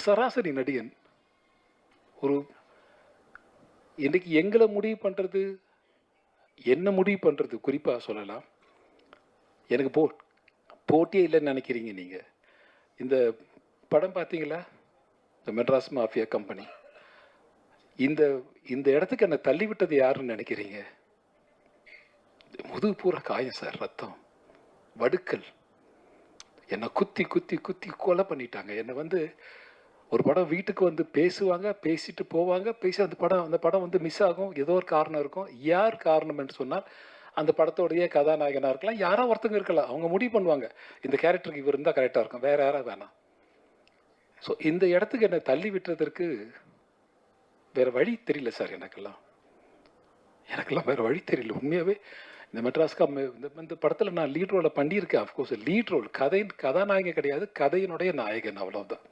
சராசரி நடிகன் ஒரு இன்னைக்கு எங்களை முடிவு பண்ணுறது, என்ன முடிவு பண்ணுறது குறிப்பாக சொல்லலாம். எனக்கு போட்டியே இல்லைன்னு நினைக்கிறீங்க நீங்கள். இந்த படம் பார்த்தீங்களா, இந்த மெட்ராஸ் மாஃபியா கம்பெனி, இந்த இந்த இடத்துக்கு என்னை தள்ளிவிட்டது யாருன்னு நினைக்கிறீங்க? முதுகு பூரா காயம் சார், ரத்தம், வடுக்கல், என்னை குத்தி குத்தி குத்தி கொலை பண்ணிட்டாங்க. என்னை வந்து ஒரு படம் வீட்டுக்கு வந்து பேசுவாங்க, பேசிட்டு போவாங்க, பேசி அந்த படம் வந்து மிஸ் ஆகும். ஏதோ ஒரு காரணம் இருக்கும். யார் காரணம் என்று சொன்னால் அந்த படத்தோடைய கதாநாயகனாக இருக்கலாம், யாரோ ஒருத்தங்க இருக்கலாம். அவங்க முடிவு பண்ணுவாங்க, இந்த கேரக்டருக்கு இவர் இருந்தால் கரெக்டாக இருக்கும், வேற யாராவது வேணாம். ஸோ இந்த இடத்துக்கு என்னை தள்ளி விட்டுறதற்கு வேற வழி தெரியல சார். எனக்கெல்லாம் வேற வழி தெரியல உண்மையாகவே. இந்த மெட்ராஸ்கா இந்த படத்தில் நான் லீட் ரோலை பண்ணியிருக்கேன். அஃப்கோர்ஸ் லீட் ரோல், கதாநாயகன் கிடையாது, கதையினுடைய நாயகன், அவ்வளோதான்.